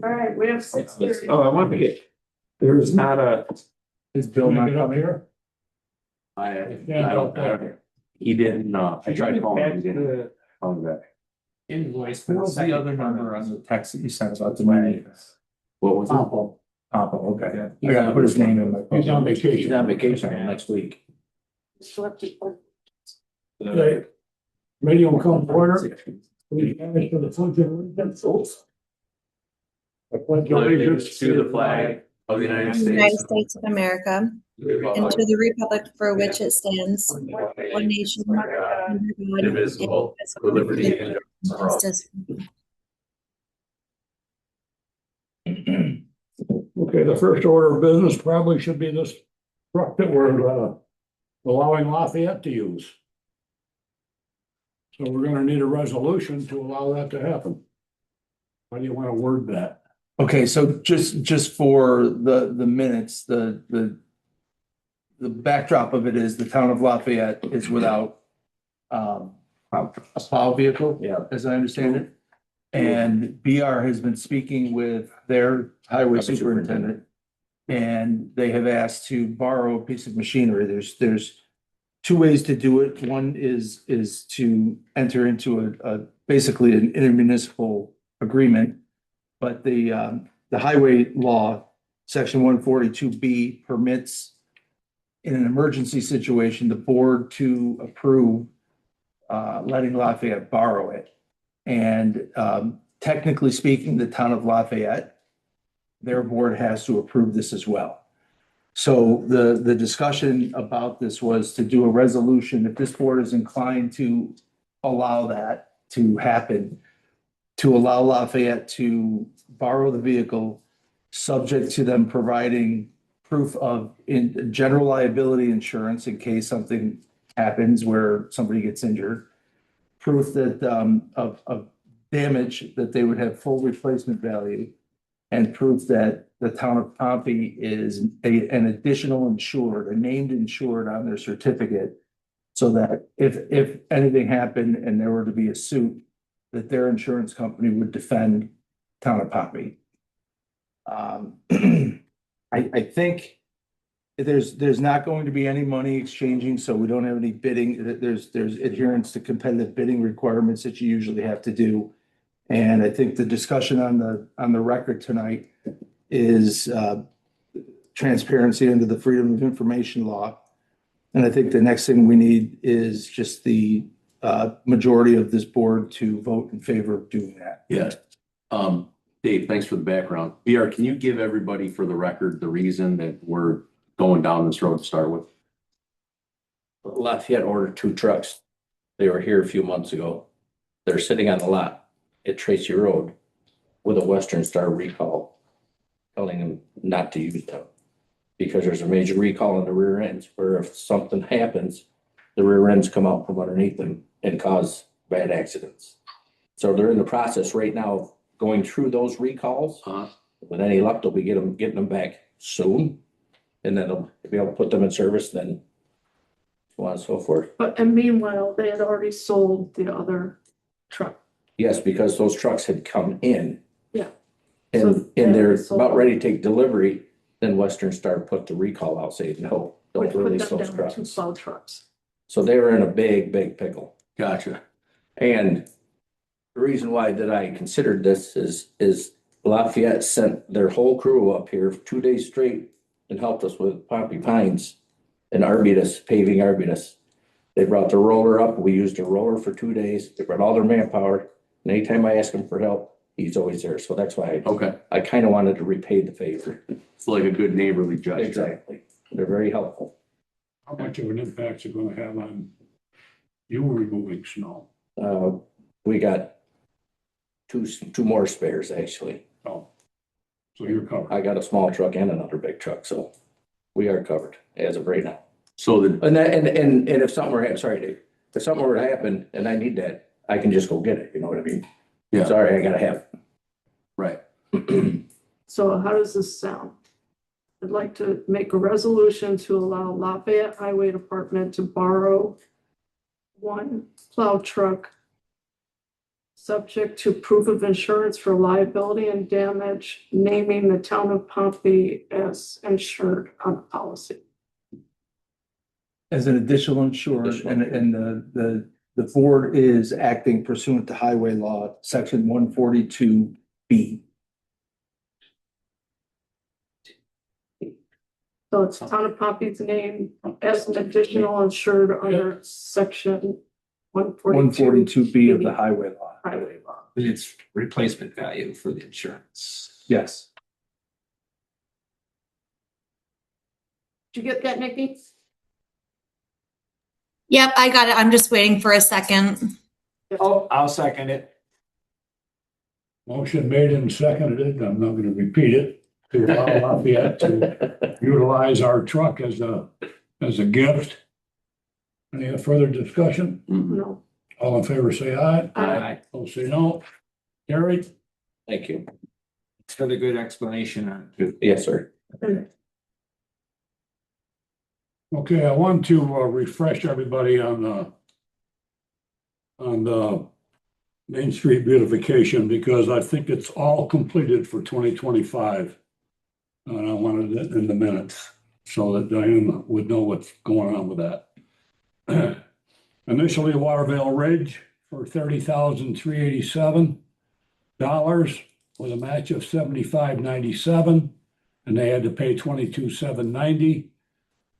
All right, we have 6:30. Oh, I want to get, there's not a, Is Bill not coming here? I Yeah, don't, he didn't, I tried calling, he didn't call me back. Invoice. What was the other number on the text that you sent about the money? What was it? Papa, okay. I gotta put his name in my. He's on vacation. He's on vacation until next week. Okay. Radio will come to order. Please stand for the pledge of allegiance. I pledge allegiance To the flag of the United United States. States of America, and to the republic for which it stands, one nation, under God, Indivisible, with liberty and justice. Okay, the first order of business probably should be this truck that we're allowing Lafayette to use. So we're gonna need a resolution to allow that to happen. How do you want to word that? Okay, so just for the minutes, the backdrop of it is the town of Lafayette is without a plow vehicle. Yeah. As I understand it. And BR has been speaking with their highway superintendent. And they have asked to borrow a piece of machinery. There's two ways to do it. One is to enter into a basically an intermunicipal agreement. But the highway law, section 142B, permits in an emergency situation, the board to approve letting Lafayette borrow it. And technically speaking, the town of Lafayette, their board has to approve this as well. So the discussion about this was to do a resolution, if this board is inclined to allow that to happen, to allow Lafayette to borrow the vehicle, subject to them providing proof of in general liability insurance in case something happens where somebody gets injured, proof that of damage that they would have full replacement value, and proof that the town of Pompey is an additional insured, a named insured on their certificate, so that if anything happened and there were to be a suit, that their insurance company would defend town of Pompey. I think there's not going to be any money exchanging, so we don't have any bidding. There's adherence to competitive bidding requirements that you usually have to do. And I think the discussion on the record tonight is transparency under the Freedom of Information Law. And I think the next thing we need is just the majority of this board to vote in favor of doing that. Yeah. Dave, thanks for the background. BR, can you give everybody for the record the reason that we're going down this road to start with? Lafayette ordered 2 trucks. They were here a few months ago. They're sitting on the lot at Tracy Road with a Western Star recall, telling them not to use them because there's a major recall on the rear ends where if something happens, the rear ends come out from underneath them and cause bad accidents. So they're in the process right now of going through those recalls. With any luck, they'll be getting them back soon. And then they'll be able to put them in service then, so on and so forth. But and meanwhile, they had already sold the other truck. Yes, because those trucks had come in. Yeah. And So, they're yeah, so- about ready to take delivery, then Western Star put the recall out saying, no, Which don't put release them those down to trucks. plow trucks. So they were in a big pickle. Gotcha. And the reason why that I considered this is Lafayette sent their whole crew up here 2 days straight and helped us with Pompey Pines and Arbutus, paving Arbutus. They brought the roller up. We used a roller for 2 days. They brought all their manpower. And anytime I ask him for help, he's always there. So that's why Okay. I kind of wanted to repay the favor. It's like a good neighborly gesture. Exactly. They're very helpful. How much of an impact is it gonna have on you removing snow? We got two more spares actually. Oh, so you're covered. I got a small truck and another big truck, so we are covered as of right now. So the, And if something were, sorry, Dave, if something were to happen and I need that, I can just go get it, you know what I mean? yeah, Sorry, I gotta have right. So how does this sound? I'd like to make a resolution to allow Lafayette Highway Department to borrow 1 plow truck subject to proof of insurance for liability and damage, naming the town of Pompey as insured on the policy. As an additional insured, and the board is acting pursuant to highway law, section 142B. So it's town of Pompey's name as an additional insured under section 142B of the highway law. highway law. It's replacement value for the insurance. Yes. Did you get that, Nikki? Yep, I got it. I'm just waiting for a second. Oh, I'll second it. Motion made and seconded. I'm not gonna repeat it. To allow Lafayette to utilize our truck as a gift. Any further discussion? No. All in favor, say aye. Aye. Opposed, say no. Carried. Thank you. It's for the good explanation on it. Yes, sir. Okay, I want to refresh everybody on the Main Street beautification because I think it's all completed for 2025. And I wanted it in the minutes so that Diane would know what's going on with that. Initially, Watervale Ridge for $30,387 with a match of $75.97, and they had to pay $22,790.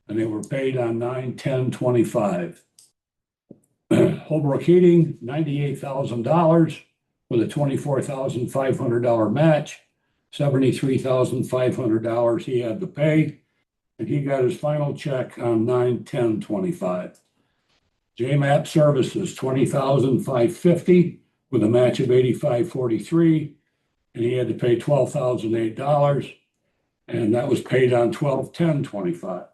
And they were paid on 9/10/25. Holbrook Heating, $98,000 with a $24,500 match, $73,500 he had to pay, and he got his final check on 9/10/25. JMAP Services, $20,550 with a match of $85.43, and he had to pay $12,008, and that was paid on 12/10/25.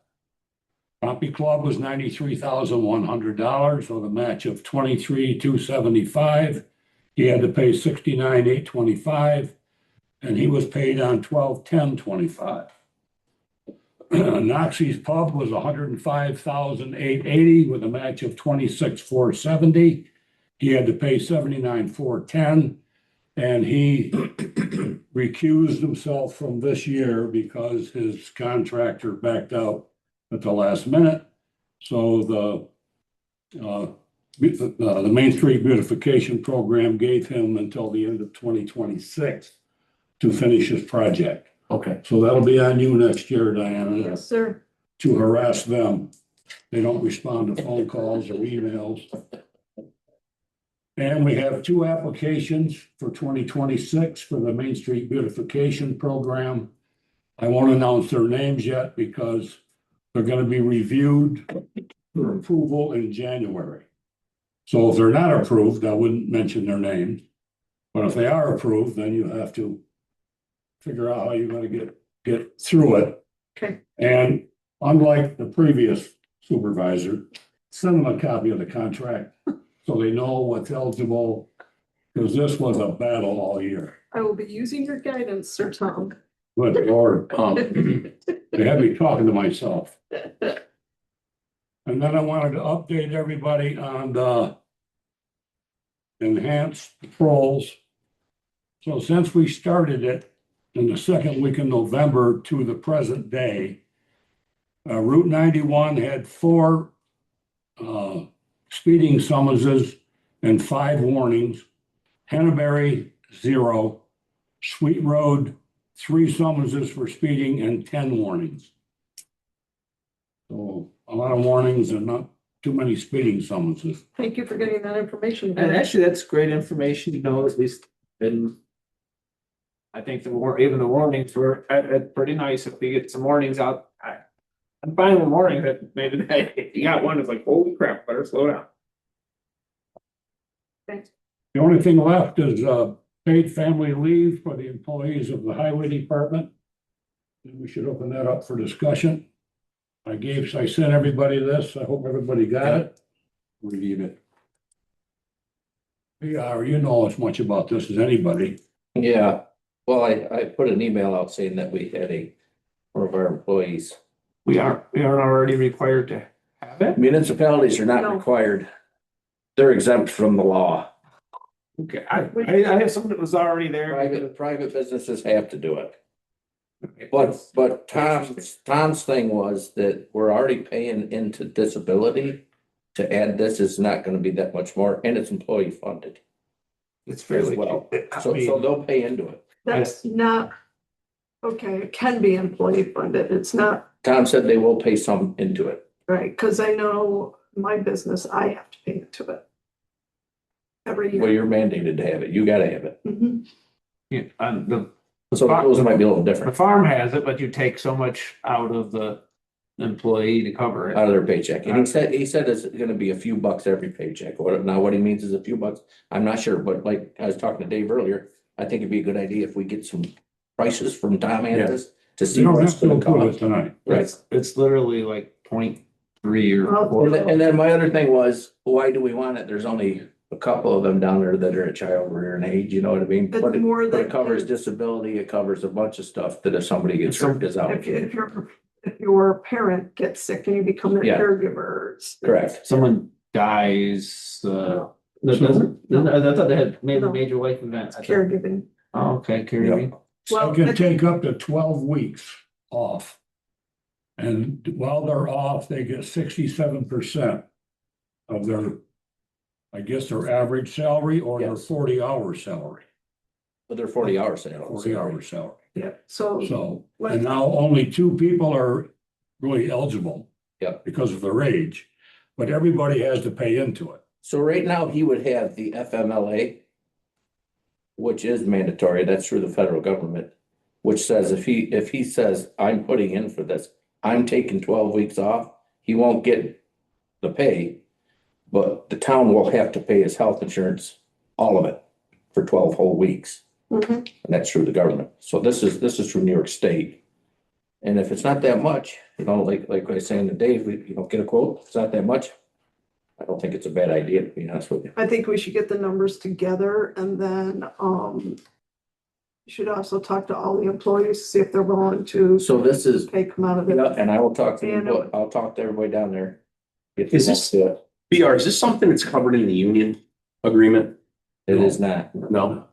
Pompey Club was $93,100 with a match of $23,275. He had to pay $69,825, and he was paid on 12/10/25. Noxie's Pub was $105,880 with a match of $26,470. He had to pay $79,410, and he recused himself from this year because his contractor backed out at the last minute. So the Main Street beautification program gave him until the end of 2026 to finish his project. Okay. So that'll be on you next year, Diana, Yes, sir. to harass them. They don't respond to phone calls or emails. And we have two applications for 2026 for the Main Street beautification program. I won't announce their names yet because they're gonna be reviewed for approval in January. So if they're not approved, I wouldn't mention their names. But if they are approved, then you have to figure out how you're gonna get through it. Okay. And unlike the previous supervisor, send them a copy of the contract so they know what's eligible, because this was a battle all year. I will be using your guidance, Sir Tom. Good Lord, they had me talking to myself. And then I wanted to update everybody on the enhanced patrols. So since we started it in the second week in November to the present day, Route 91 had 4 speeding summonses and 5 warnings. Henneberry, 0. Sweet Road, 3 summonses for speeding and 10 warnings. So a lot of warnings and not too many speeding summonses. Thank you for getting that information. And actually, that's great information, you know, at least, and I think even the warnings were pretty nice. If we get some warnings out, I'm fine with warnings that maybe you got one that's like, holy crap, better slow down. The only thing left is paid family leave for the employees of the highway department. And we should open that up for discussion. I sent everybody this. I hope everybody got it. Reviewed it. Yeah, you know as much about this as anybody. Yeah, well, I put an email out saying that we had one of our employees. We aren't already required to have it. Municipalities are not No. required. They're exempt from the law. Okay, I have something that was already there. Private businesses have to do it. But Tom's thing was that we're already paying into disability. To add this is not gonna be that much more, and it's employee funded It's as fairly well. I So mean, they'll pay into it. That's not, okay, it can be employee funded. It's not, Tom said they will pay some into it. right, because I know my business, I have to pay into it. Every Well, year. you're mandated to have it. You gotta have it. Mhm. yeah, and the So those might be a little The different farm has it, but you take so much out of the employee to cover it. out of their paycheck. And he said it's gonna be a few bucks every paycheck. What he means is a few bucks. I'm not sure, but like I was talking to Dave earlier, I think it'd be a good idea if we get some prices from Tom Andres to You see don't what it's have to gonna approve it cost. tonight. Right. It's literally like 0.3 or Well, 4. And then my other thing was, why do we want it? There's only a couple of them down there that are at child rearing age, you know what I mean? It's But more but than it covers kids. disability, it covers a bunch of stuff that if somebody gets hurt is out. If your parent gets sick and you become a Yeah. caregiver. it's- Correct. Someone dies, that doesn't, I thought they had maybe major life events. It's caregiving. Oh, okay, caregiving. Well, They I can think- take up to 12 weeks off. And while they're off, they get 67% of their, I guess, their average salary or their Yes. 40-hour salary, But they're 40 hours. 40-hour salary. Yeah, so So, and now only 2 people are really eligible. Yep. Because of their age, but everybody has to pay into it. So right now, he would have the FMLA, which is mandatory, that's through the federal government, which says if he says, I'm putting in for this, I'm taking 12 weeks off, he won't get the pay, but the town will have to pay his health insurance, all of it, for 12 whole weeks. mhm. And that's through the government. So this is through New York State. And if it's not that much, you know, like I was saying to Dave, get a quote, it's not that much. I don't think it's a bad idea, to be honest with you. I think we should get the numbers together and then, you should also talk to all the employees, see if they're willing to So this is, pay come out of you know, it. and I will talk to Yeah, them, I'll talk to everybody down there. If Is they this- want to do it. BR, is this something that's covered in the union agreement? It is not. No?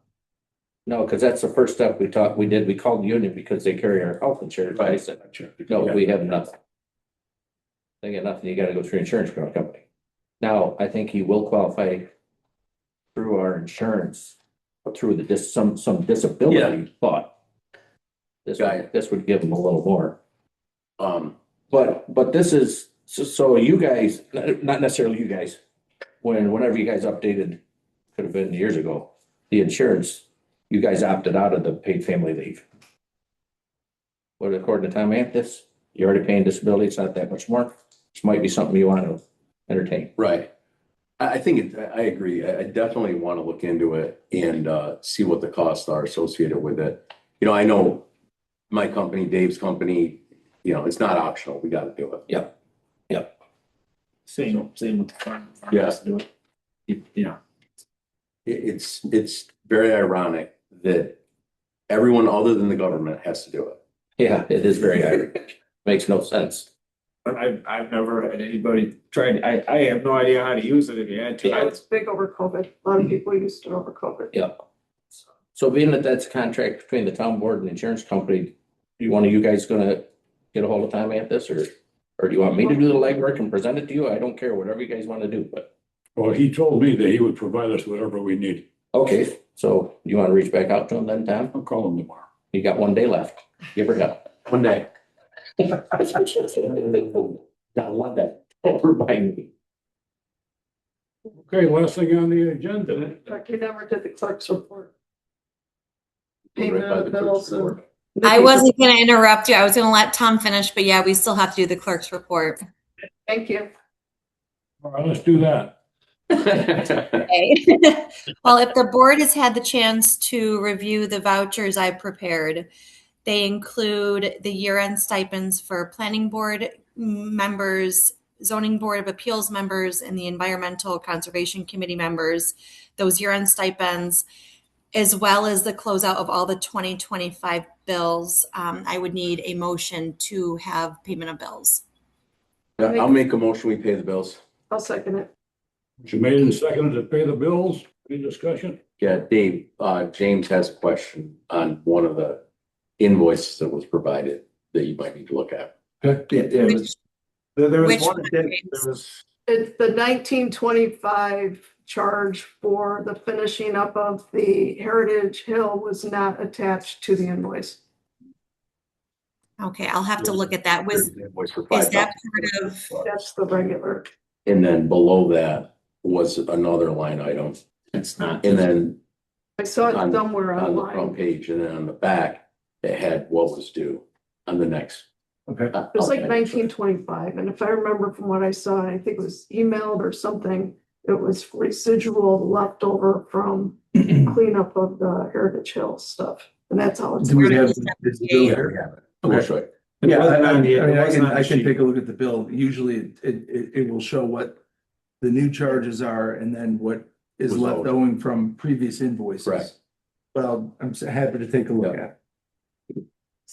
No, because that's the first step we did. We called the union because they carry our health insurance. I said, no, we have nothing. They get nothing. You gotta go through your insurance company. Now, I think he will qualify through our insurance, or through some disability, but this would give him a little more. But this is, so you guys, not necessarily you guys, whenever you guys updated, could have been years ago, the insurance, you guys opted out of the paid family leave. But according to Tom Anthus, you're already paying disability, it's not that much more. This might be something you want to entertain. Right. I think I agree. I definitely want to look into it and see what the costs are associated with it. You know, I know my company, Dave's company, you know, it's not optional. We got to do it. Yep. Same with the farm. Yeah. Do it. Yeah. It's very ironic that everyone other than the government has to do it. Yeah, it is very ironic. Makes no sense. But I've never had anybody tried, I have no idea how to use it if you had to. Yeah, it's big over COVID. A lot of people used it over COVID. Yep. So being that that's a contract between the town board and the insurance company, you guys gonna get a hold of Tom Anthus or do you want me to do the legwork and present it to you? I don't care, whatever you guys want to do, but, Well, he told me that he would provide us whatever we need. okay. So you want to reach back out to him then, Tom? I'll call him tomorrow. You got 1 day left. Give her hell. One day. Got 1 day. Don't remind me. Okay, last thing on the agenda. Like you never did the clerk's report. Right Payment by of the the clerk's bills. and- report. I wasn't gonna interrupt you. I was gonna let Tom finish, but yeah, we still have to do the clerk's report. Thank you. All right, let's do that. Okay. Well, if the board has had the chance to review the vouchers I prepared, they include the year-end stipends for planning board members, zoning board of appeals members, and the environmental conservation committee members. Those year-end stipends, as well as the closeout of all the 2025 bills. I would need a motion to have payment of bills. I'll make a motion. We pay the bills. I'll second it. She made and seconded to pay the bills. Any discussion? Yeah, Dave, James has a question on one of the invoices that was provided that you might need to look at. Yeah, there was, there was Which one, one, there James? was, It's the 1925 charge for the finishing up of the Heritage Hill was not attached to the invoice. Okay, I'll have to look at that. There's an invoice for Is that $5,000. part of, That's the regular. And then below that was another line item. it's not. And then I saw it on somewhere on the front online. page and then on the back, it had what was due on the next. Okay. It was like 1925, and if I remember from what I saw, I think it was emailed or something. It was residual leftover from cleanup of the Heritage Hill stuff, and that's how it's. Do we have? Yeah. is the bill Yeah, there? we have it. We'll show you. Yeah, wasn't on the- I mean, it wasn't on the I can sheet. take a look at the bill. Usually it will show what the new charges are and then what is Was left owed. owing from previous invoices. Correct. But I'm happy to take a look Yeah.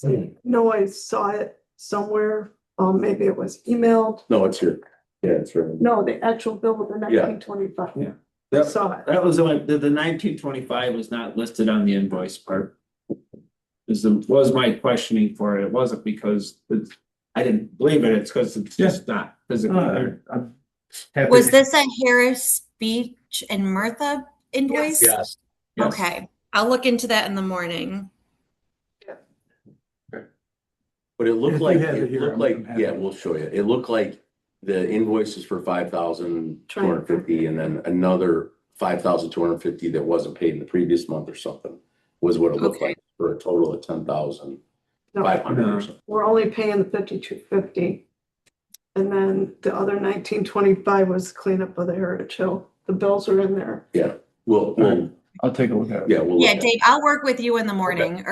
at. No, I saw it somewhere, maybe it was emailed. No, it's here. Yeah, it's right. No, the actual bill with the Yeah. 1925. Yeah. I saw it. That was only, the 1925 was not listed on the invoice part. Was my questioning for it. It wasn't because I didn't believe it. It's because it's just not physically there. I'm happy was to- this a Harris Beach and Martha invoice? Yes. Okay, I'll look into that in the morning. But it If looked you like, have it it here, looked I'm like, happy. yeah, we'll show you. It looked like the invoices for 5,250 and then another 5,250 that wasn't paid in the previous month or something was what it looked Okay. like for a total of 10,500 No, or something. we're only paying the 5250. And then the other 1925 was cleanup of the Heritage Hill. The bills are in there. We'll, I'll take a look at it. yeah, we'll Yeah, look at it. Dave, I'll work with you in the morning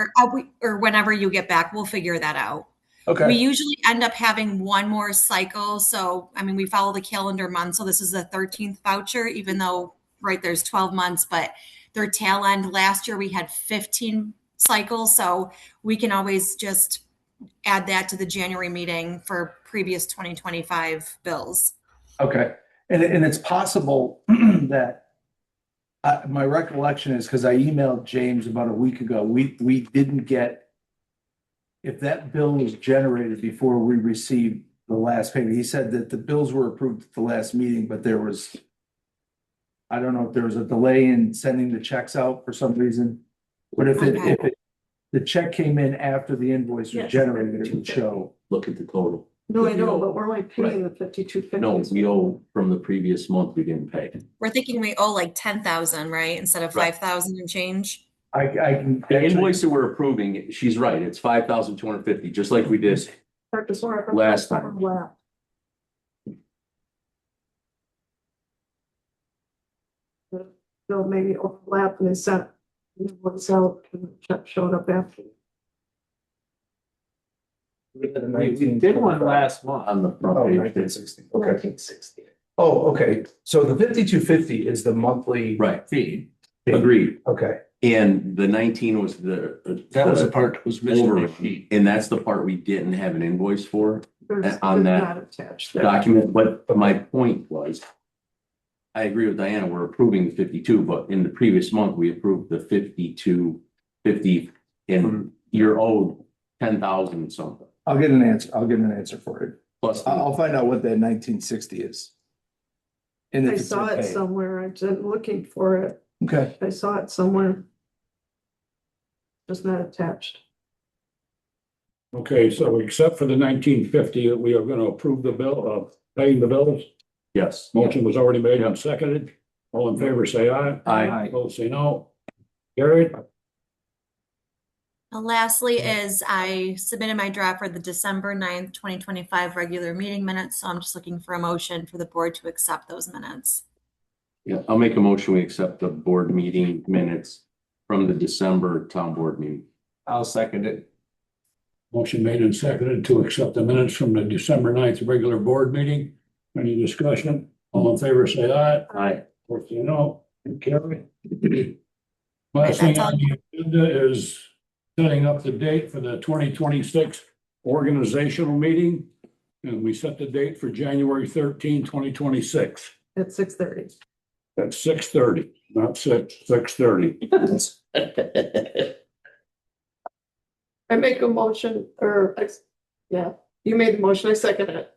or whenever you get back, we'll figure that out. We Okay, usually end up having one more cycle. So, I mean, we follow the calendar month. So this is the 13th voucher, even though, right, there's 12 months, but their tail end last year, we had 15 cycles. So we can always just add that to the January meeting for previous 2025 bills. okay. And it's possible that my recollection is because I emailed James about a week ago, we didn't get, if that bill was generated before we received the last payment, he said that the bills were approved at the last meeting, but there was, I don't know if there was a delay in sending the checks out for some reason. But if the check came in after the invoice was Yes. generated, it would show. Look at the total. No, I know, but we're only paying the 5250. No, we owe from the previous month, we didn't pay. We're thinking we owe like 10,000, right? Instead of Right. 5,000 and change. I can. The invoice that we're approving, she's right, it's 5,250, just like we did. Last time. They'll maybe overlap and they sent what's out and the check showed up after. We did one last month. On the front Oh, page. 1960. Okay. 1960. Oh, okay. So the 5250 is the monthly. Right, Fee. agreed. Okay. And the 19 was the. That was the part that was missing. Over, on the sheet. and that's the part we didn't have an invoice for There's On that not attached there. document, but my point was. I agree with Diana, we're approving the 52, but in the previous month, we approved the 5250 and you're owed 10,000 something. I'll get an answer. I'll get an answer for it. Plus, the- I'll find out what that 1960 is. And if I it's saw it okay. somewhere. I was looking for it. Okay. I saw it somewhere. Just not attached. Okay, so except for the 1950, we are gonna approve the bill of paying the bills. yes. Motion was already made and seconded. All in favor, say aye. I, Opposed, say no. Carried. And lastly is I submitted my draft for the December 9th, 2025 regular meeting minutes. So I'm just looking for a motion for the board to accept those minutes. yeah, I'll make a motion, we accept the board meeting minutes from the December town board meeting. I'll second it. Motion made and seconded to accept the minutes from the December 9th regular board meeting. Any discussion? All in favor, say aye. Aye. Opposed, say no. Carried. Last thing on the agenda is setting up the date for the 2026 organizational meeting. And we set the date for January 13, 2026 At 6:30. at 6:30. not 6:30. I make a motion, yeah, you made the motion, I second it.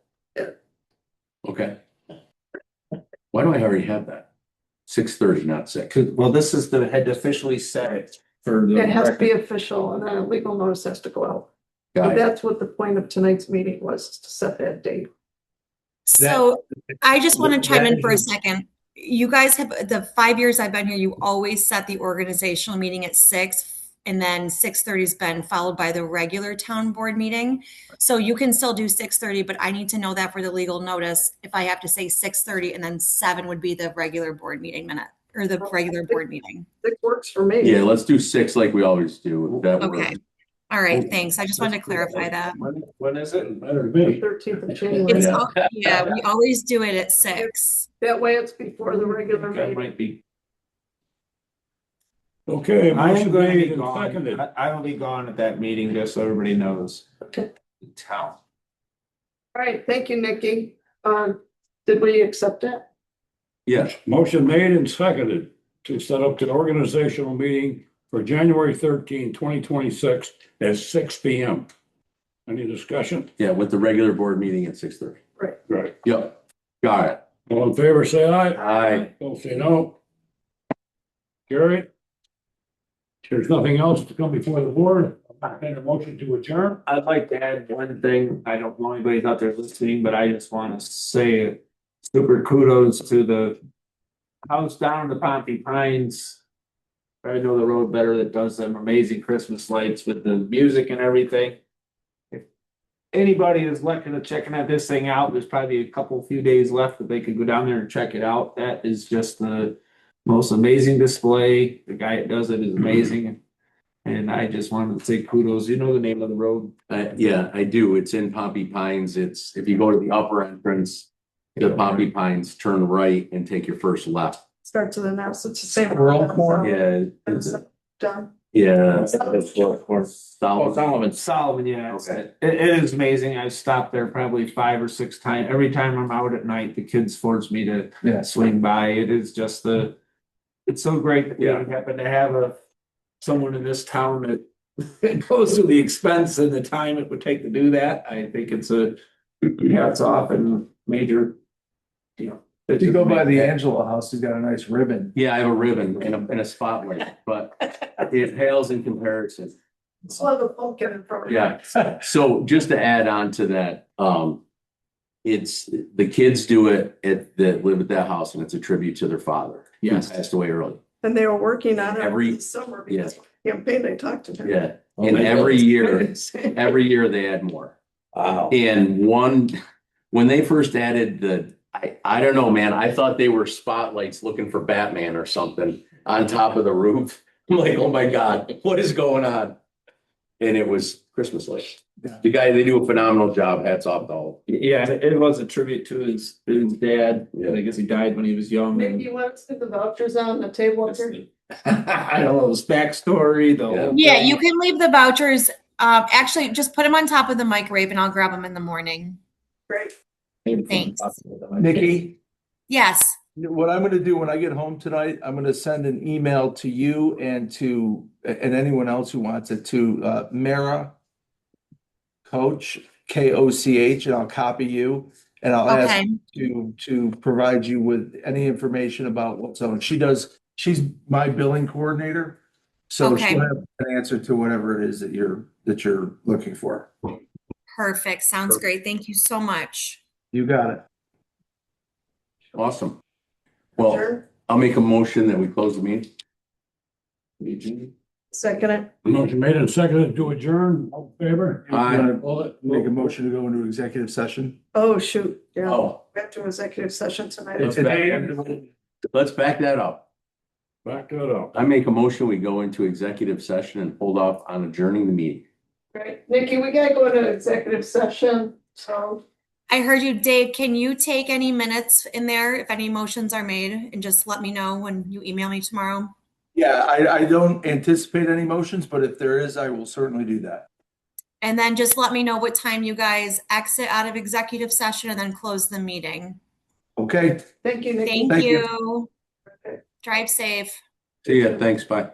Okay. Why do I already have that? 6:30, not 6. Well, this is the, had to officially set it for the. It has to be record. official and then a legal notice has to go out. Got But it. that's what the point of tonight's meeting was, to set that date. So I just want to chime that in for a is- second. You guys have, the 5 years I've been here, you always set the organizational meeting at 6, and then 6:30 has been followed by the regular town board meeting. So you can still do 6:30, but I need to know that for the legal notice. If I have to say 6:30 and then 7 would be the regular board meeting minute, or the regular board meeting. It works for me. Yeah, let's do 6 like we always do. That Okay. works. All right, thanks. I just wanted to clarify that. When is it? Better The be. 13th of January. It's, Yeah. yeah, we always do it at 6. That way it's before the regular That meeting. might be. Okay, I am motion going to made be and gone. seconded. I will be gone at that meeting, just so everybody knows. Okay. Town. All right, thank you, Nikki. Did we accept it? Yes. Motion made and seconded to set up the organizational meeting for January 13, 2026 at 6 P.M. Any discussion? Yeah, with the regular board meeting at 6:30. Right. Yep. Got it. All in favor, say aye. Aye. Both say no. Carry. There's nothing else to come before the board. I entertain a motion to adjourn. I'd like to add one thing. I don't know anybody's out there listening, but I just want to say super kudos to the house down in the Pompey Pines. I know the road better, that does them amazing Christmas lights with the music and everything. If anybody is looking at checking out this thing out, there's probably a few days left that they could go down there and check it out. That is just the most amazing display. The guy that does it is amazing. And I just wanted to say kudos. You know the name of the road? Yeah, I do. It's in Pompey Pines. It's, if you go to the upper entrance, the Pompey Pines, turn right and take your first left. Starts with an S, it's the same. Squirrel corn? Yeah, it's, Done. yeah. Oh, Solomon. Solomon, yeah. Okay. It is amazing. I've stopped there probably 5 or 6 times. Every time I'm out at night, the kids force me to Yeah. swing by. It is just it's so great that we happen to have someone in this town that goes through the expense and the time it would take to do that. I think it's a hats off and major, If you go by the Angela house, he's got a nice ribbon. Yeah, I have a ribbon and a spotlight, but it pales in comparison. Slow the pumpkin in front of you. Yeah. So just to add on to that, it's, the kids do it that live at that house, and it's a tribute to their father. Yes. Who passed away early. And they were working on it Every- this summer because campaign, they talked to him. Yeah. And every year they add more. Wow. And when they first added I don't know, man, I thought they were spotlights looking for Batman or something on top of the roof. I'm like, oh my God, what is going on? And it was Christmas lights. Yeah. The guy, they do a phenomenal job. Hats off to all. Yeah, it was a tribute to his dad. Yeah. I guess he died when he was young. Maybe you want to stick the vouchers on the table up here? I don't know his backstory, the whole Yeah, thing. you can leave the vouchers. Actually, just put them on top of the microwave and I'll grab them in the morning. Great. Thanks. Nikki, Yes. what I'm gonna do when I get home tonight, I'm gonna send an email to you and anyone else who wants it to Mara Coach, Koch, and I'll copy you. And I'll ask Okay. to provide you with any information about what's on. She's my billing coordinator. So Okay. she'll have an answer to whatever it is that you're looking for. Perfect. Sounds great. Thank you so much. You got it. Awesome. Well, Sure. I'll make a motion that we close the meeting. Second it. Motion made and seconded to adjourn. All in favor? Aye. Make a motion to go into executive session. Oh, shoot. Yeah. Oh, We have to executive session tonight. let's back that up. Back that up. I make a motion, we go into executive session and hold off on adjourning the meeting. Right. Nikki, we gotta go into executive session, so. I heard you, Dave. Can you take any minutes in there if any motions are made and just let me know when you email me tomorrow? Yeah, I don't anticipate any motions, but if there is, I will certainly do that. And then just let me know what time you guys exit out of executive session and then close the meeting. Okay, Thank you, Nikki. Thank Thank you. you. Okay. Drive safe. See ya, thanks, bye.